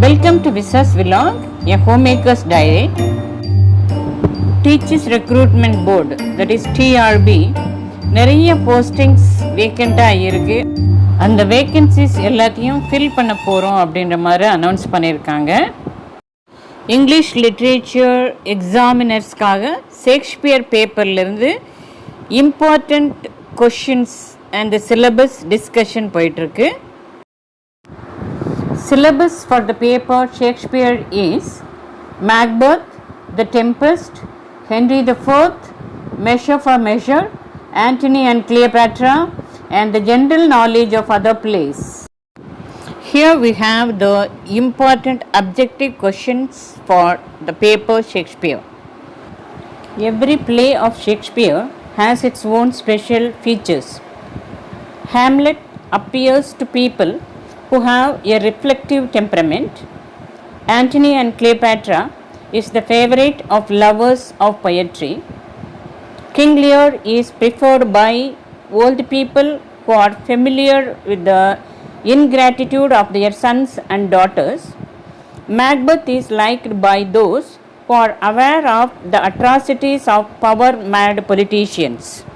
Welcome to Visa's Vlog, a homemaker's diary. Teachers Recruitment Board, that is TRB, நிறைய postings வேக்கண்ட்டாக இருக்குது. அந்த vacancies எல்லாத்தையும் fill பண்ண போகிறோம் அப்படின்ற மாதிரி அனௌன்ஸ் பண்ணியிருக்காங்க. இங்கிலீஷ் லிட்ரேச்சர் எக்ஸாமினர்ஸ்க்காக ஷேக்ஸ்பியர் பேப்பர்லேருந்து important questions and syllabus discussion போயிட்டுருக்கு. Syllabus for the paper Shakespeare is Macbeth, The Tempest, Henry IV, Measure for Measure, Antony and Cleopatra, and the general knowledge of other plays. Here we have the important objective questions for the paper Shakespeare. Every play of Shakespeare has its own special features. Hamlet appears to people who have a reflective temperament. Antony and Cleopatra is the favorite of lovers of poetry. King Lear is preferred by old people who are familiar with the ingratitude of their sons and daughters. Macbeth is liked by those who are aware of the atrocities of power-mad politicians.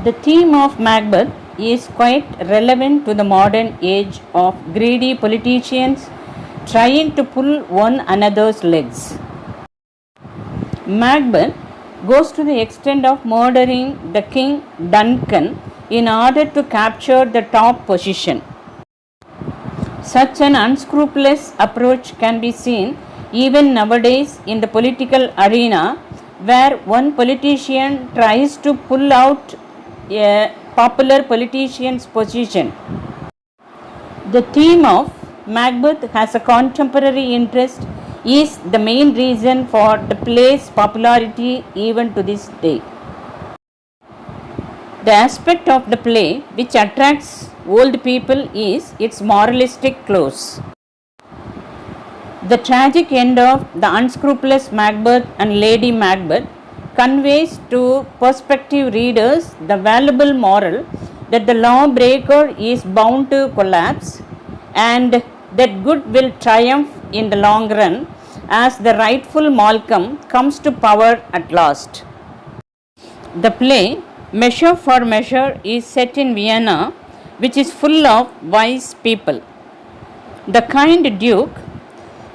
The theme of Macbeth is quite relevant to the modern age of greedy politicians trying to pull one another's legs. Macbeth goes to the extent of murdering the king Duncan in order to capture the top position. Such an unscrupulous approach can be seen even nowadays in the political arena, where one politician tries to pull out a popular politician's position. The theme of Macbeth has a contemporary interest is the main reason for the play's popularity even to this day. The aspect of the play which attracts old people is its moralistic close. The tragic end of the unscrupulous Macbeth and Lady Macbeth conveys to prospective readers the valuable moral that the lawbreaker is bound to collapse and that good will triumph in the long run as the rightful Malcolm comes to power at last. The play Measure for Measure is set in Vienna, which is full of wise people. The kind Duke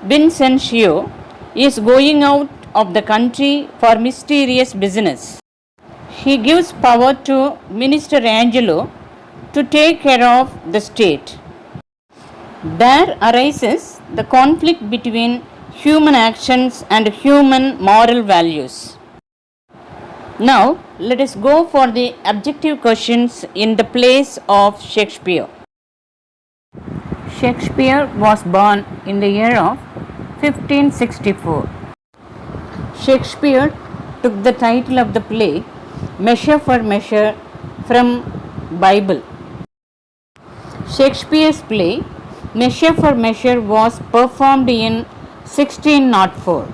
Vincencio is going out of the country for mysterious business. He gives power to Minister Angelo to take care of the state. There arises the conflict between human actions and human moral values. Now, let us go for the objective questions in the plays of Shakespeare. Shakespeare was born in the year of 1564. Shakespeare took the title of the play Measure for Measure from Bible. Shakespeare's play Measure for Measure was performed in 1604.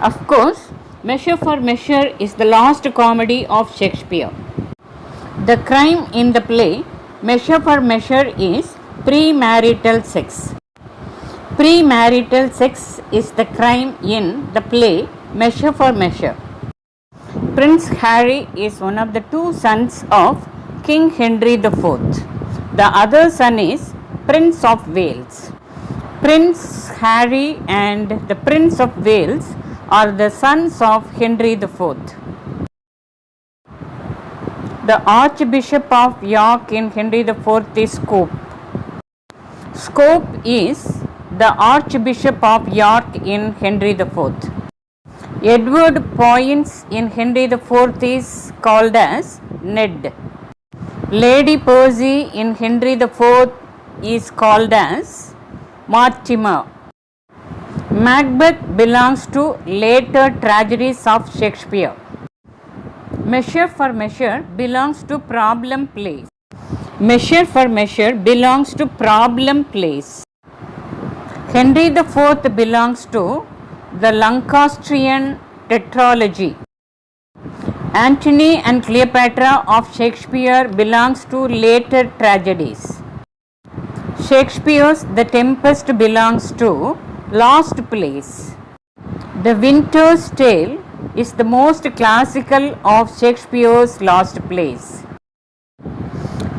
Of course, Measure for Measure is the last comedy of Shakespeare. The crime in the play Measure for Measure is premarital sex. Premarital sex is the crime in the play Measure for Measure. Prince Harry is one of the two sons of King Henry IV. The other son is Prince of Wales. Prince Harry and the Prince of Wales are the sons of Henry IV. The Archbishop of York in Henry IV is Scrope. Scrope is the Archbishop of York in Henry IV. Edward Poins in Henry IV is called as Ned. Lady Percy in Henry IV is called as Mortimer. Macbeth belongs to later tragedies of Shakespeare. Measure for Measure belongs to problem plays. Measure for Measure belongs to problem plays. Henry IV belongs to the Lancastrian tetralogy. Antony and Cleopatra of Shakespeare belongs to later tragedies. Shakespeare's The Tempest belongs to Lost Place. The Winter's Tale is the most classical of Shakespeare's Lost Plays.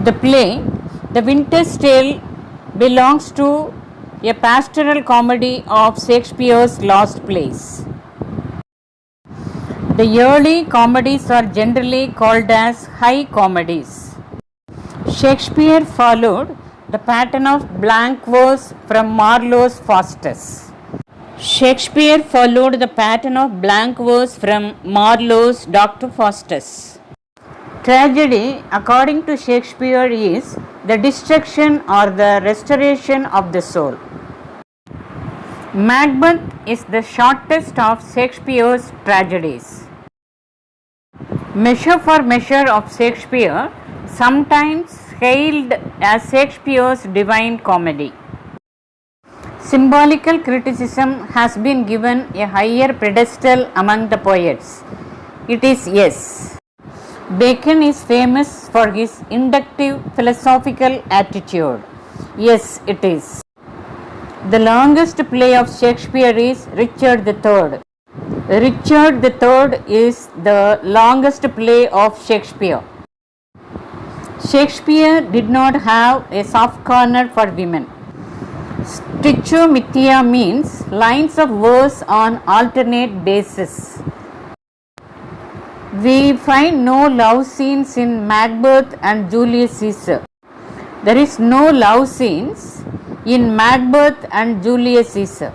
The play, The Winter's Tale, belongs to a pastoral comedy of Shakespeare's Lost Plays. The early comedies are generally called as high comedies. Shakespeare followed the pattern of blank verse from Marlowe's Faustus. Shakespeare followed the pattern of blank verse from Marlowe's Dr. Faustus. Tragedy, according to Shakespeare, is the destruction or the restoration of the soul. Macbeth is the shortest of Shakespeare's tragedies. Measure for Measure of Shakespeare, sometimes hailed as Shakespeare's Divine Comedy. Symbolical criticism has been given a higher pedestal among the poets. It is yes. Bacon is famous for his inductive philosophical attitude. Yes, it is. The longest play of Shakespeare is Richard III. Richard III is the longest play of Shakespeare. Shakespeare did not have a soft corner for women. Stichomythia means lines of verse on alternate bases. We find no love scenes in Macbeth and Julius Caesar. There is no love scenes in Macbeth and Julius Caesar.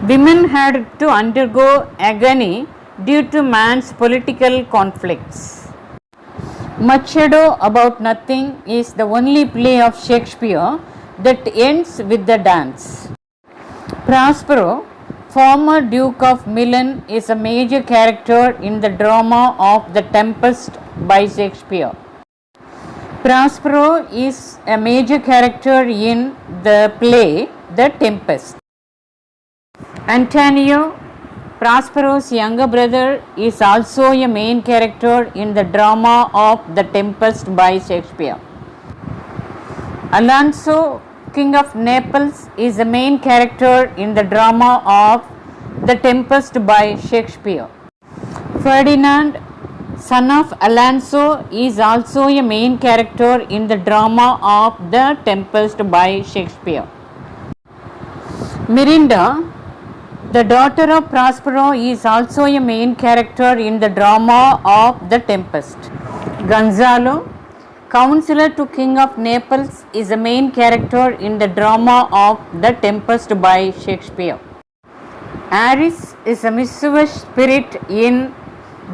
Women had to undergo agony due to man's political conflicts. Much Ado About Nothing is the only play of Shakespeare that ends with the dance. Prospero, former Duke of Milan, is a major character in the drama of The Tempest by Shakespeare. Prospero is a major character in the play The Tempest. Antonio, Prospero's younger brother, is also a main character in the drama of The Tempest by Shakespeare. Alonso, King of Naples, is a main character in the drama of The Tempest by Shakespeare. Ferdinand, son of Alonso, is also a main character in the drama of The Tempest by Shakespeare. Mirinda, the daughter of Prospero, is also a main character in the drama of The Tempest. Gonzalo, Counselor to King of Naples, is a main character in the drama of The Tempest by Shakespeare. Aris is a mischievous spirit in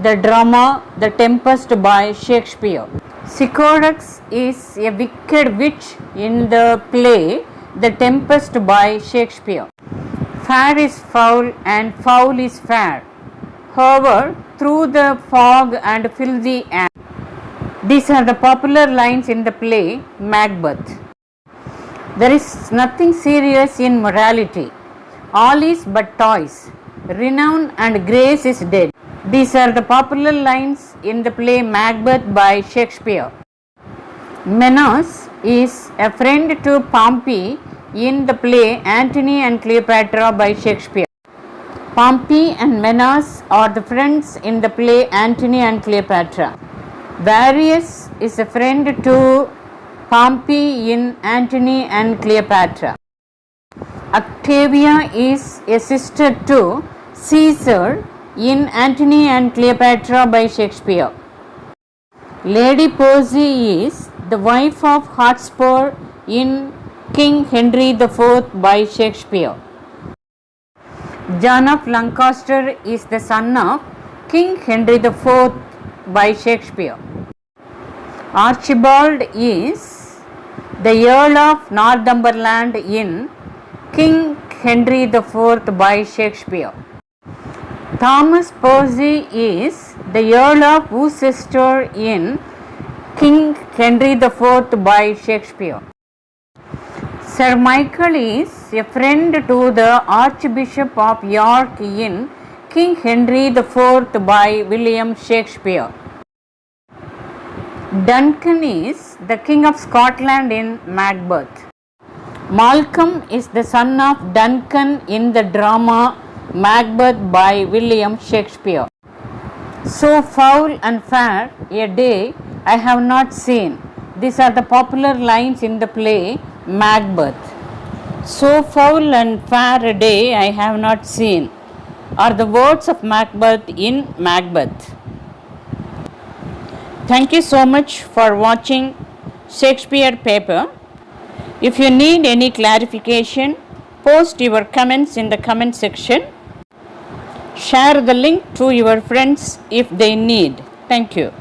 the drama The Tempest by Shakespeare. Sycorax is a wicked witch in the play The Tempest by Shakespeare. Fair is foul and foul is fair. Hover through the fog and filthy air. These are the popular lines in the play Macbeth. There is nothing serious in morality. All is but toys. Renown and grace is dead. These are the popular lines in the play Macbeth by Shakespeare. Menos is a friend to Pompey in the play Antony and Cleopatra by Shakespeare. Pompey and Menos are the friends in the play Antony and Cleopatra. Varius is a friend to Pompey in Antony and Cleopatra. Octavia is a sister to Caesar in Antony and Cleopatra by Shakespeare. Lady Percy is the wife of Hotspur in King Henry IV by Shakespeare. John of Lancaster is the son of King Henry IV by Shakespeare. Archibald is the Earl of Northumberland in King Henry IV by Shakespeare. Thomas Percy is the Earl of Worcester in King Henry IV by Shakespeare. Sir Michael is a friend to the Archbishop of York in King Henry IV by William Shakespeare. Duncan is the King of Scotland in Macbeth. Malcolm is the son of Duncan in the drama Macbeth by William Shakespeare. So foul and fair a day I have not seen. These are the popular lines in the play Macbeth. So foul and fair a day I have not seen are the words of Macbeth in Macbeth. Thank you so much for watching Shakespeare paper. If you need any clarification, post your comments in the comment section. Share the link to your friends if they need. Thank you.